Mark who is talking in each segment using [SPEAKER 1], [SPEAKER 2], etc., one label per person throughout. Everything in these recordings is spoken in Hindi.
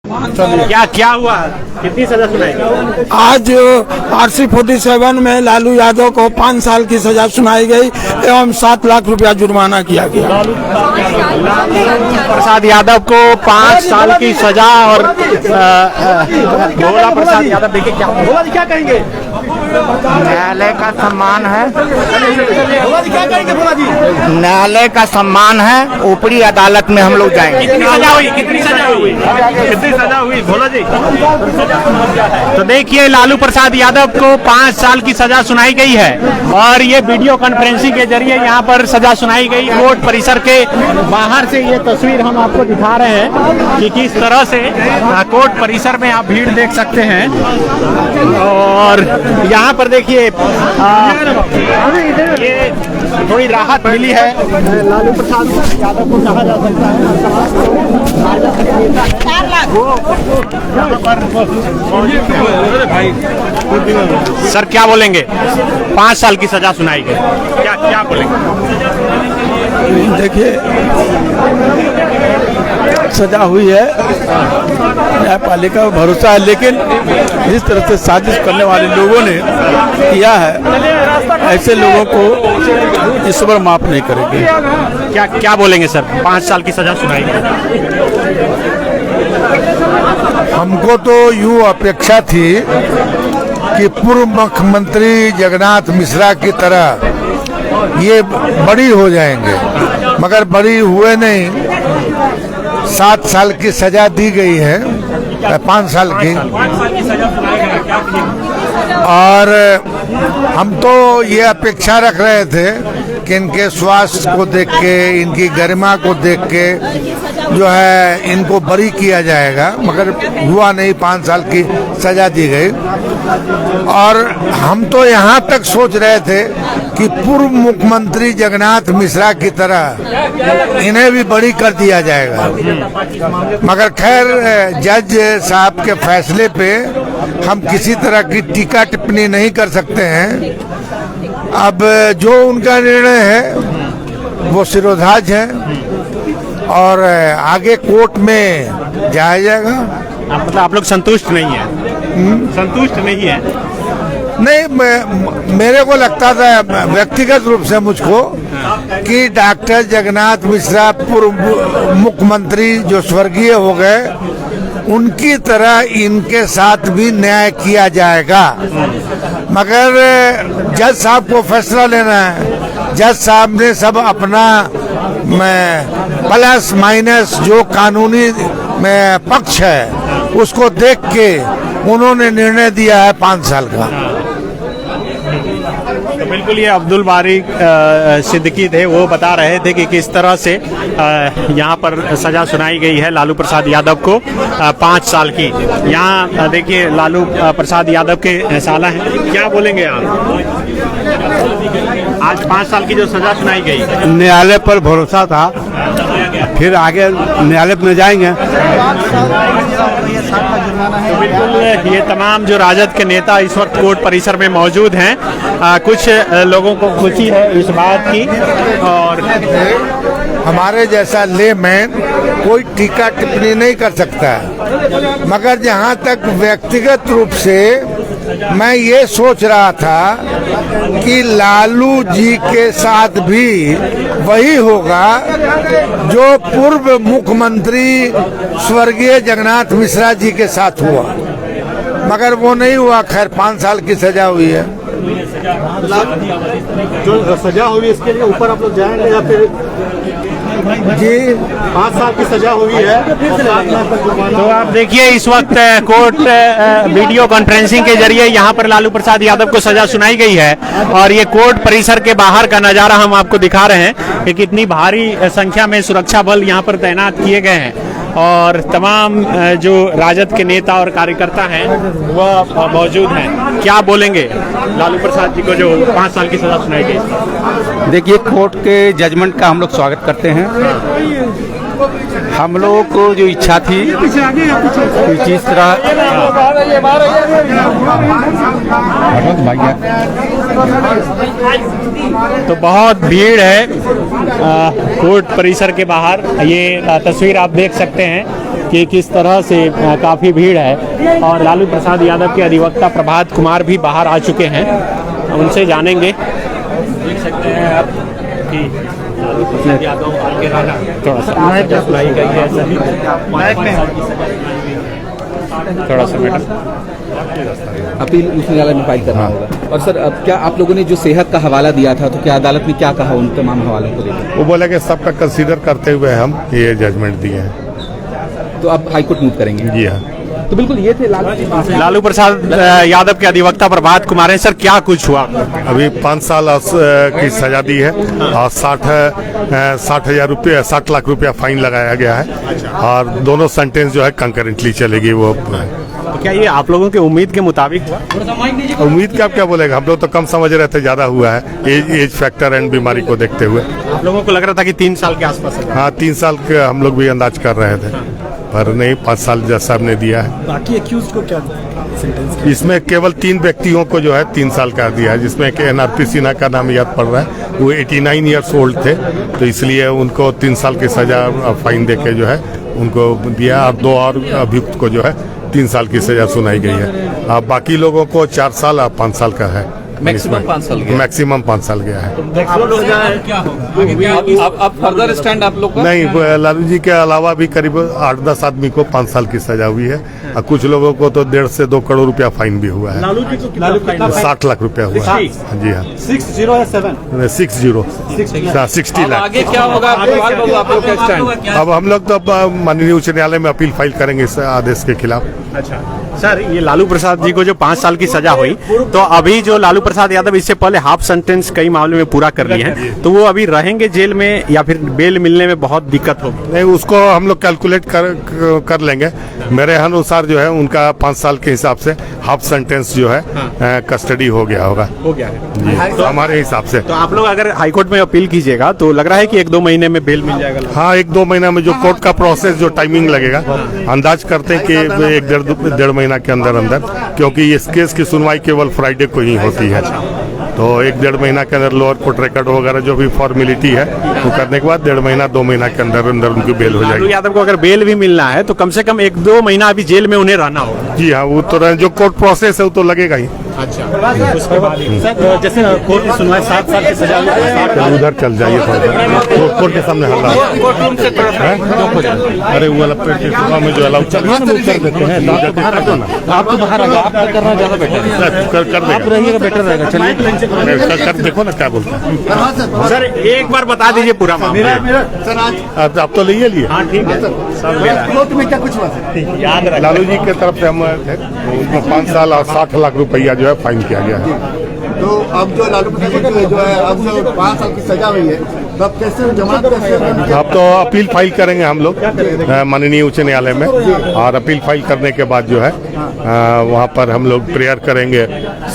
[SPEAKER 1] क्या क्या हुआ, कितनी सजा सुनाई?
[SPEAKER 2] आज RC 47 में लालू यादव को 5 साल की सजा सुनाई गई एवं 7 लाख रुपया जुर्माना किया गया।
[SPEAKER 1] लालू प्रसाद यादव को 5 साल की सजा और भोला प्रसाद यादव, देखिए क्या भोला जी क्या कहेंगे?
[SPEAKER 3] न्यायालय का सम्मान है,
[SPEAKER 1] भोला जी क्या कहेंगे? भोला जी
[SPEAKER 3] न्यायालय का सम्मान है, ऊपरी अदालत में हम लोग जाएंगे।
[SPEAKER 1] कितनी सजा हुई, कितनी सजा हुई, कितनी सजा हुई भोला जी? तो देखिए लालू प्रसाद यादव को 5 साल की सजा सुनाई गई है और ये वीडियो कॉन्फ्रेंसिंग के जरिए यहाँ पर सजा सुनाई गई। कोर्ट परिसर के बाहर से ये तस्वीर हम आपको दिखा रहे हैं कि किस तरह से कोर्ट परिसर में आप भीड़ देख सकते हैं। और यहाँ पर देखिए ये थोड़ी राहत मिली है। लालू प्रसाद यादव को कहा जा सकता है सर, क्या बोलेंगे? 5 साल की सजा सुनाई गई, क्या क्या बोलेंगे?
[SPEAKER 2] देखिए सजा हुई है, न्यायपालिका पर भरोसा है, लेकिन जिस तरह से साजिश करने वाले लोगों ने किया है ऐसे लोगों को इस बार माफ नहीं करेंगे।
[SPEAKER 1] क्या क्या बोलेंगे सर? 5 साल की सजा सुनाई गई।
[SPEAKER 4] हमको तो यूँ अपेक्षा थी कि पूर्व मुख्यमंत्री जगन्नाथ मिश्रा की तरह ये बड़ी हो जाएंगे, मगर बड़ी हुए नहीं। 7 साल की सजा दी गई है, 5 साल की। और हम तो ये अपेक्षा रख रहे थे कि इनके स्वास्थ्य को देख के, इनकी गरिमा को देख के जो है इनको बरी किया जाएगा, मगर हुआ नहीं। 5 साल की सजा दी गई। और हम तो यहाँ तक सोच रहे थे कि पूर्व मुख्यमंत्री जगन्नाथ मिश्रा की तरह इन्हें भी बरी कर दिया जाएगा, मगर खैर जज साहब के फैसले पे हम किसी तरह की टीका टिप्पणी नहीं कर सकते हैं। अब जो उनका निर्णय है वो सिरोधार्ज है और आगे कोर्ट में जाया जाएगा।
[SPEAKER 1] मतलब आप लोग संतुष्ट नहीं है? संतुष्ट नहीं है?
[SPEAKER 4] नहीं, मेरे को लगता था व्यक्तिगत रूप से मुझको कि डॉक्टर जगन्नाथ मिश्रा पूर्व मुख्यमंत्री जो स्वर्गीय हो गए उनकी तरह इनके साथ भी न्याय किया जाएगा, मगर जज साहब को फैसला लेना है। जज साहब ने सब अपना प्लस माइनस जो कानूनी पक्ष है उसको देख के उन्होंने निर्णय दिया है 5 साल का।
[SPEAKER 1] तो बिल्कुल ये अब्दुल बारी सिद्दीकी थे, वो बता रहे थे कि किस तरह से यहाँ पर सजा सुनाई गई है लालू प्रसाद यादव को 5 साल की। यहाँ देखिए लालू प्रसाद यादव के साला हैं, क्या बोलेंगे आप? आज 5 साल की जो सजा सुनाई गई,
[SPEAKER 5] न्यायालय पर भरोसा था, फिर आगे न्यायालय में जाएंगे।
[SPEAKER 1] तो बिल्कुल ये तमाम जो राजद के नेता इस वक्त कोर्ट परिसर में मौजूद हैं। कुछ लोगों को खुशी है इस बात की, और
[SPEAKER 4] हमारे जैसा लेमैन कोई टीका टिप्पणी नहीं कर सकता है, मगर जहाँ तक व्यक्तिगत रूप से मैं ये सोच रहा था कि लालू जी के साथ भी वही होगा जो पूर्व मुख्यमंत्री स्वर्गीय जगन्नाथ मिश्रा जी के साथ हुआ, मगर वो नहीं हुआ। खैर 5 साल की सजा हुई है।
[SPEAKER 1] जो सजा हुई इसके लिए ऊपर आप लोग जाएंगे या फिर?
[SPEAKER 4] जी
[SPEAKER 1] 5 साल की सजा हुई है। तो आप देखिए इस वक्त कोर्ट वीडियो कॉन्फ्रेंसिंग के जरिए यहाँ पर लालू प्रसाद यादव को सजा सुनाई गई है, और ये कोर्ट परिसर के बाहर का नजारा हम आपको दिखा रहे हैं कि कितनी भारी संख्या में सुरक्षा बल यहाँ पर तैनात किए गए हैं, और तमाम जो राजद के नेता और कार्यकर्ता हैं वह मौजूद हैं। क्या बोलेंगे लालू प्रसाद जी को जो 5 साल की सजा सुनाई गई?
[SPEAKER 5] देखिए कोर्ट के जजमेंट का हम लोग स्वागत करते हैं। हम लोगों को जो इच्छा थी जिस तरह
[SPEAKER 1] तो बहुत भीड़ है कोर्ट परिसर के बाहर। ये तस्वीर आप देख सकते हैं कि किस तरह से काफ़ी भीड़ है। और लालू प्रसाद यादव के अधिवक्ता प्रभात कुमार भी बाहर आ चुके हैं, उनसे जानेंगे। देख सकते हैं आप कि लालू प्रसाद यादव आगे रहा, थोड़ा सा सुनाई गई है सभी, थोड़ा सा मैडम
[SPEAKER 6] अपील उच्च न्यायालय में फाइल करना होगा। और सर, अब क्या आप लोगों ने जो सेहत का हवाला दिया था, तो क्या अदालत ने क्या कहा उन तमाम हवालों को लेकर?
[SPEAKER 4] वो बोला कि सबका कंसीडर करते हुए हम ये जजमेंट दिए हैं।
[SPEAKER 6] तो आप हाईकोर्ट मूव करेंगे?
[SPEAKER 4] जी हाँ।
[SPEAKER 6] तो बिल्कुल ये थे
[SPEAKER 1] लालू प्रसाद यादव के अधिवक्ता प्रभात कुमार। सर, क्या कुछ हुआ?
[SPEAKER 4] अभी 5 साल की सजा दी है और 60 लाख रुपया फाइन लगाया गया है और दोनों सेंटेंस जो है कंकरेंटली चलेगी। वो
[SPEAKER 1] तो क्या ये आप लोगों के उम्मीद के मुताबिक हुआ?
[SPEAKER 4] उम्मीद का क्या बोलेगा, हम लोग तो कम समझ रहे थे, ज्यादा हुआ है एज फैक्टर एंड बीमारी को देखते हुए।
[SPEAKER 1] आप लोगों को लग रहा था कि 3 साल के आसपास?
[SPEAKER 4] हाँ, 3 साल के हम लोग भी अंदाज कर रहे थे, पर नहीं, 5 साल जज साहब ने दिया है।
[SPEAKER 2] बाकी एक्यूज को क्या सेंटेंस?
[SPEAKER 4] इसमें केवल 3 व्यक्तियों को जो है 3 साल का दिया है, जिसमें कि NRP सिन्हा का नाम याद पड़ रहा है। वो 89 ईयर्स ओल्ड थे, तो इसलिए उनको 3 साल की सजा फाइन देके जो है उनको दिया, और 2 और अभियुक्त को जो है 3 साल की सजा सुनाई गई है। अब बाकी लोगों को 4 साल और 5 साल का है।
[SPEAKER 6] मैक्सिमम 5 साल गया।
[SPEAKER 4] मैक्सिमम 5 साल गया है।
[SPEAKER 6] अब फर्दर स्टैंड आप लोग का?
[SPEAKER 4] नहीं, लालू जी के अलावा भी करीब 8-10 आदमी को 5 साल की सजा हुई है और कुछ लोगों को तो 1.5 से 2 करोड़ रुपया फाइन भी हुआ है।
[SPEAKER 2] लालू जी को कितना फाइन?
[SPEAKER 4] 60 लाख रुपया हुआ है। जी हाँ,
[SPEAKER 2] 60 या 7?
[SPEAKER 4] 60 लाख।
[SPEAKER 6] आगे क्या होगा आप लोग का स्टैंड?
[SPEAKER 4] अब हम लोग तो माननीय उच्च न्यायालय में अपील फाइल करेंगे इस आदेश के खिलाफ।
[SPEAKER 1] अच्छा सर, ये लालू प्रसाद जी को जो 5 साल की सजा हुई, तो अभी जो लालू प्रसाद यादव इससे पहले हाफ सेंटेंस कई मामले में पूरा कर लिए हैं, तो वो अभी रहेंगे जेल में या फिर बेल मिलने में बहुत दिक्कत होगी?
[SPEAKER 4] नहीं, उसको हम लोग कैलकुलेट कर लेंगे। मेरे अनुसार जो है उनका 5 साल के हिसाब से हाफ सेंटेंस जो है कस्टडी हो गया होगा।
[SPEAKER 1] हो गया है
[SPEAKER 4] जी, तो हमारे हिसाब से।
[SPEAKER 1] तो आप लोग अगर हाईकोर्ट में अपील कीजिएगा तो लग रहा है कि 1-2 महीने में बेल मिल जाएगा?
[SPEAKER 4] हाँ, 1-2 महीना में जो कोर्ट का प्रोसेस जो टाइमिंग लगेगा, अंदाज करते हैं कि 1-1.5 महीना के अंदर, क्योंकि इस केस की सुनवाई केवल फ्राइडे को ही होती है। तो 1-1.5 महीना के अंदर लोअर कोर्ट रिकॉर्ड वगैरह जो भी फॉर्मेलिटी है वो करने के बाद 1.5 महीना 2 महीना के अंदर उनकी बेल हो
[SPEAKER 1] लालू
[SPEAKER 4] जाएगी।
[SPEAKER 1] यादव को अगर बेल भी मिलना है तो कम से कम 1-2 महीना अभी जेल में उन्हें रहना होगा।
[SPEAKER 4] जी हाँ, वो तो जो कोर्ट प्रोसेस है वो तो लगेगा ही।
[SPEAKER 1] अच्छा, उसके बाद जैसे कोर्ट की सुनवाई 7 साल की सजा
[SPEAKER 4] उधर चल जाइए, कोर्ट के सामने हल्ला। अरे वो वाला प्लेटफॉर्म में जो अलाउ कर देते हैं,
[SPEAKER 6] आप तो बाहर आप करना ज्यादा बेटर है।
[SPEAKER 4] कर देगा,
[SPEAKER 6] रहिएगा, बेटर रहेगा। चलिए
[SPEAKER 4] कर देखो ना क्या बोलते हैं।
[SPEAKER 1] सर, एक बार बता दीजिए पूरा मामला।
[SPEAKER 4] आप तो लिए।
[SPEAKER 1] हाँ ठीक है, सब
[SPEAKER 2] कोर्ट में क्या कुछ हुआ?
[SPEAKER 1] याद रखना।
[SPEAKER 4] लालू जी की तरफ से हम थे, उनको 5 साल और 60 लाख रुपया जो है फाइन किया गया है।
[SPEAKER 7] तो अब जो लालू प्रसाद जी जो है अब जो 5 साल की सजा हुई है, तो अब कैसे जमानत कैसे?
[SPEAKER 4] अब तो अपील फाइल करेंगे हम लोग माननीय उच्च न्यायालय में, और अपील फाइल करने के बाद जो है वहाँ पर हम लोग प्रेयर करेंगे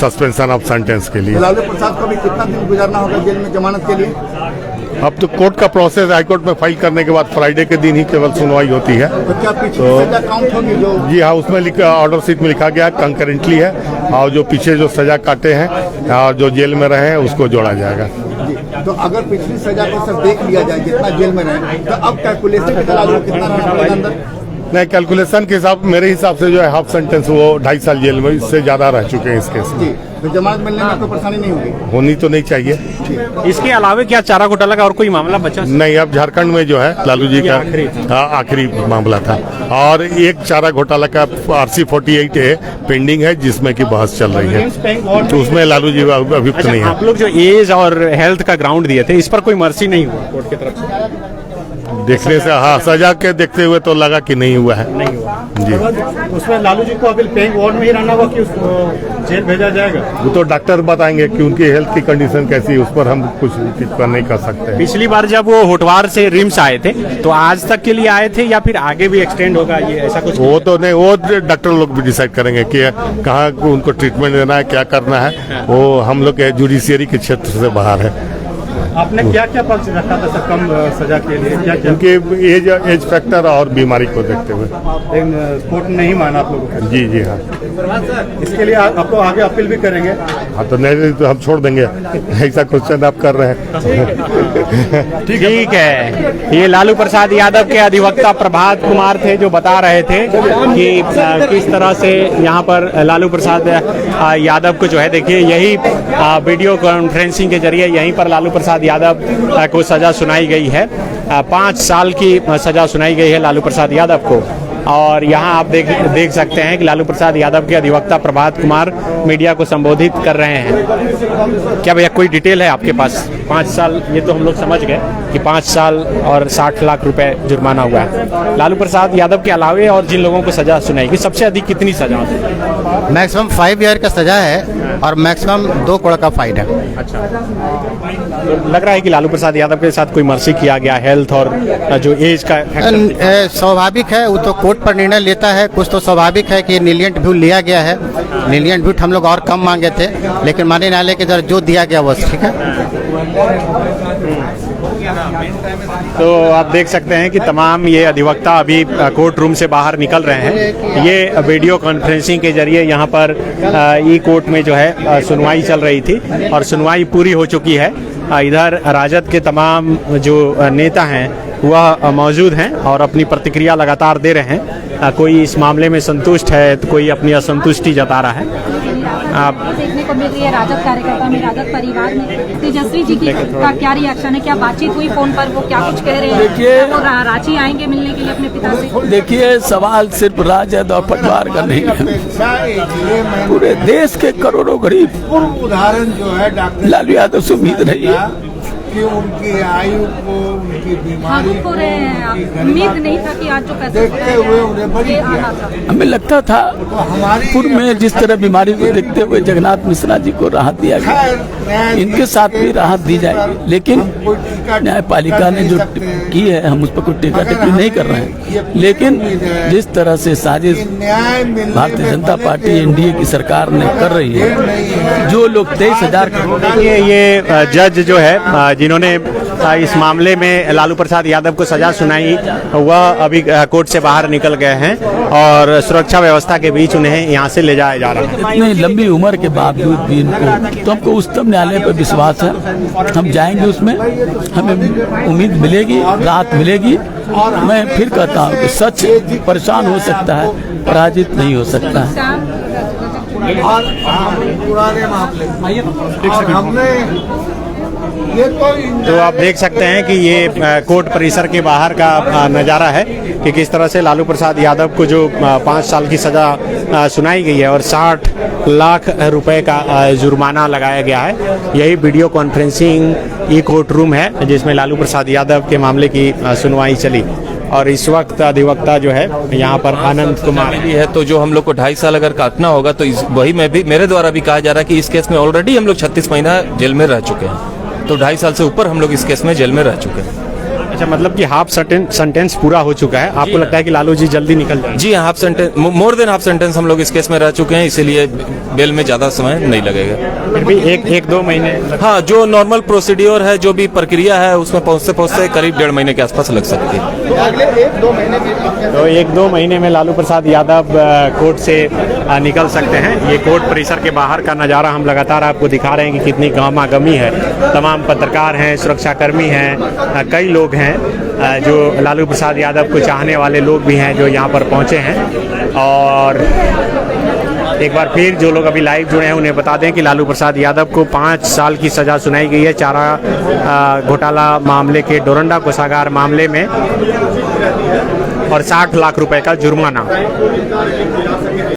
[SPEAKER 4] सस्पेंशन ऑफ सेंटेंस के लिए।
[SPEAKER 7] लालू प्रसाद को भी कितना दिन गुजारना होगा जेल में जमानत के लिए?
[SPEAKER 4] अब तो कोर्ट का प्रोसेस हाईकोर्ट में फाइल करने के बाद फ्राइडे के दिन ही केवल सुनवाई होती है।
[SPEAKER 7] तो क्या पिछली सजा काउंट होगी? जो
[SPEAKER 4] जी हाँ, उसमें ऑर्डर शीट में लिखा गया कंकरेंटली है, और जो पीछे जो सजा काटे हैं और जो जेल में रहे हैं उसको जोड़ा जाएगा।
[SPEAKER 7] तो अगर पिछली सजा को सब देख लिया जाए जितना जेल में रहे, तो अब कैलकुलेशन कितना लालू कितना रहना पड़ेगा अंदर?
[SPEAKER 4] नहीं, कैलकुलेशन के हिसाब मेरे हिसाब से जो है हाफ सेंटेंस वो 2.5 साल जेल में, इससे ज्यादा रह चुके हैं इस केस में।
[SPEAKER 7] तो जमानत मिलने में कोई परेशानी नहीं होगी?
[SPEAKER 4] होनी तो नहीं चाहिए।
[SPEAKER 1] इसके अलावा क्या चारा घोटाला का और कोई मामला बचा?
[SPEAKER 4] नहीं, अब झारखंड में जो है लालू जी का आखिरी मामला था, और एक चारा घोटाला का RC 48A पेंडिंग है जिसमें की बहस चल रही है, तो उसमें लालू जी अभियुक्त नहीं है।
[SPEAKER 1] आप लोग जो एज और हेल्थ का ग्राउंड दिए थे, इस पर कोई मर्सी नहीं हुआ कोर्ट की तरफ से?
[SPEAKER 4] देखने से हाँ, सजा के देखते हुए तो लगा कि नहीं हुआ है।
[SPEAKER 1] नहीं हुआ
[SPEAKER 4] जी,
[SPEAKER 2] उसमें लालू जी को अभी पेइंग वार्ड में ही रहना होगा कि उसको जेल भेजा जाएगा?
[SPEAKER 4] वो तो डॉक्टर बताएंगे कि उनकी हेल्थ की कंडीशन कैसी है, उस पर हम कुछ टिप्पणी नहीं कर सकते।
[SPEAKER 1] पिछली बार जब वो होटवार से रिम्स आए थे तो आज तक के लिए आए थे या फिर आगे भी एक्सटेंड होगा, ये ऐसा कुछ?
[SPEAKER 4] वो तो नहीं, वो डॉक्टर लोग भी डिसाइड करेंगे कि कहाँ उनको ट्रीटमेंट देना है, क्या करना है, वो हम लोग के जुडिशियरी के क्षेत्र से बाहर है।
[SPEAKER 1] आपने क्या क्या पक्ष रखा था सर कम सजा के लिए, क्या क्या?
[SPEAKER 8] उनके एज फैक्टर और बीमारी को देखते हुए।
[SPEAKER 1] लेकिन कोर्ट ने नहीं माना आप लोगों को?
[SPEAKER 8] जी जी हाँ।
[SPEAKER 1] इसके लिए आप लोग आगे अपील भी करेंगे?
[SPEAKER 8] हाँ तो नहीं तो हम छोड़ देंगे, ऐसा क्वेश्चन आप कर रहे हैं।
[SPEAKER 1] ठीक है, ये लालू प्रसाद यादव के अधिवक्ता प्रभात कुमार थे जो बता रहे थे कि किस तरह से यहाँ पर लालू प्रसाद यादव को जो है, देखिए यही वीडियो कॉन्फ्रेंसिंग के जरिए यहीं पर लालू प्रसाद यादव को सजा सुनाई गई है। 5 साल की सजा सुनाई गई है लालू प्रसाद यादव को। और यहाँ आप देख सकते हैं कि लालू प्रसाद यादव के अधिवक्ता प्रभात कुमार मीडिया को संबोधित कर रहे हैं। क्या भैया कोई डिटेल है आपके पास? 5 साल ये तो हम लोग समझ गए कि 5 साल और 60 लाख रुपए जुर्माना हुआ है। लालू प्रसाद यादव के अलावे और जिन लोगों को सजा सुनाई गई, सबसे अधिक कितनी सजा?
[SPEAKER 3] मैक्सिमम 5 ईयर का सजा है और मैक्सिमम 2 करोड़ का फाइन है।
[SPEAKER 1] अच्छा, तो लग रहा है कि लालू प्रसाद यादव के साथ कोई मर्सी किया गया, हेल्थ और जो एज का
[SPEAKER 3] स्वाभाविक है, वो तो कोर्ट पर निर्णय लेता है। कुछ तो स्वाभाविक है कि नीलियंट व्यू लिया गया है। नीलियंट व्यू हम लोग और कम मांगे थे, लेकिन माननीय न्यायालय के द्वारा जो दिया गया वो ठीक है।
[SPEAKER 1] तो आप देख सकते हैं कि तमाम ये अधिवक्ता अभी कोर्ट रूम से बाहर निकल रहे हैं। ये वीडियो कॉन्फ्रेंसिंग के जरिए यहाँ पर ई कोर्ट में जो है सुनवाई चल रही थी और सुनवाई पूरी हो चुकी है। इधर राजद के तमाम जो नेता हैं वह मौजूद हैं और अपनी प्रतिक्रिया लगातार दे रहे हैं। कोई इस मामले में संतुष्ट है तो कोई अपनी असंतुष्टि जता रहा है।
[SPEAKER 9] आप देखने को मिल रही है राजद कार्यकर्ता में, राजद परिवार में तेजस्वी जी का क्या रिएक्शन है? क्या बातचीत हुई फोन पर? वो क्या कुछ कह रहे हैं?
[SPEAKER 2] देखिए,
[SPEAKER 9] वो रांची आएंगे मिलने के लिए अपने पिता से?
[SPEAKER 2] देखिए, सवाल सिर्फ राजद और परिवार का नहीं है, पूरे देश के करोड़ों गरीब
[SPEAKER 4] उदाहरण जो है डॉक्टर
[SPEAKER 2] लालू यादव से उम्मीद रही है
[SPEAKER 4] कि उनकी आयु को, उनकी बीमारी
[SPEAKER 9] को उम्मीद नहीं था कि आज जो
[SPEAKER 4] देखते हुए उन्हें बड़ी
[SPEAKER 2] हमें लगता था पूर्व में जिस तरह बीमारी को देखते हुए जगन्नाथ मिश्रा जी को राहत दिया गया, इनके साथ भी राहत दी जाएगी। लेकिन न्यायपालिका ने जो की है, हम उस पर कोई टीका टिप्पणी नहीं कर रहे हैं, लेकिन जिस तरह से साजिश भारतीय जनता पार्टी एनडीए की सरकार ने कर रही है, जो लोग 23,000
[SPEAKER 1] ये जज जो है जिन्होंने इस मामले में लालू प्रसाद यादव को सजा सुनाई, वह अभी कोर्ट से बाहर निकल गए हैं और सुरक्षा व्यवस्था के बीच उन्हें यहाँ से ले जाया जा रहा है।
[SPEAKER 2] इतनी लंबी उम्र के बावजूद भी इनको, तो हमको उच्चतम न्यायालय पर विश्वास है, हम जाएंगे, उसमें हमें उम्मीद मिलेगी, राहत मिलेगी। मैं फिर कहता हूँ कि सच परेशान हो सकता है, पराजित नहीं हो सकता है।
[SPEAKER 4] और पुराने मामले और हमने
[SPEAKER 1] तो आप देख सकते हैं कि ये कोर्ट परिसर के बाहर का नज़ारा है कि किस तरह से लालू प्रसाद यादव को जो 5 साल की सज़ा सुनाई गई है और 60 लाख रुपए का जुर्माना लगाया गया है। यही वीडियो कॉन्फ्रेंसिंग ई कोर्ट रूम है जिसमें लालू प्रसाद यादव के मामले की सुनवाई चली और इस वक्त अधिवक्ता जो है यहाँ पर आनंद कुमार
[SPEAKER 10] है। तो जो हम लोग को 2.5 साल अगर काटना होगा तो वही मैं भी, मेरे द्वारा भी कहा जा रहा है कि इस केस में ऑलरेडी हम लोग 36 महीना जेल में रह चुके हैं, तो 2.5 साल से ऊपर हम लोग इस केस में जेल में रह चुके हैं।
[SPEAKER 1] अच्छा, मतलब कि हाफ सेंटेंस पूरा हो चुका है। आपको लगता है कि लालू जी जल्दी निकल जाए?
[SPEAKER 10] जी half sentence, more than half sentence हम लोग इस केस में रह चुके हैं, इसीलिए बेल में ज्यादा समय नहीं लगेगा।
[SPEAKER 1] फिर भी एक दो महीने?
[SPEAKER 10] हाँ, जो नॉर्मल प्रोसीड्योर है, जो भी प्रक्रिया है, उसमें पहुँचते करीब 1.5 महीने के आसपास लग सकती है।
[SPEAKER 1] तो अगले 1-2 महीने में लालू प्रसाद यादव कोर्ट से निकल सकते हैं। ये कोर्ट परिसर के बाहर का नज़ारा हम लगातार आपको दिखा रहे हैं कि कितनी गहमागमी है। तमाम पत्रकार हैं, सुरक्षाकर्मी हैं, कई लोग हैं जो लालू प्रसाद यादव को चाहने वाले लोग भी हैं जो यहाँ पर पहुँचे हैं। और एक बार फिर जो लोग अभी लाइव जुड़े हैं उन्हें बता दें कि लालू प्रसाद यादव को 5 साल की सजा सुनाई गई है चारा घोटाला मामले के डोरंडा कोषागार मामले में और 60 लाख रुपए का जुर्माना।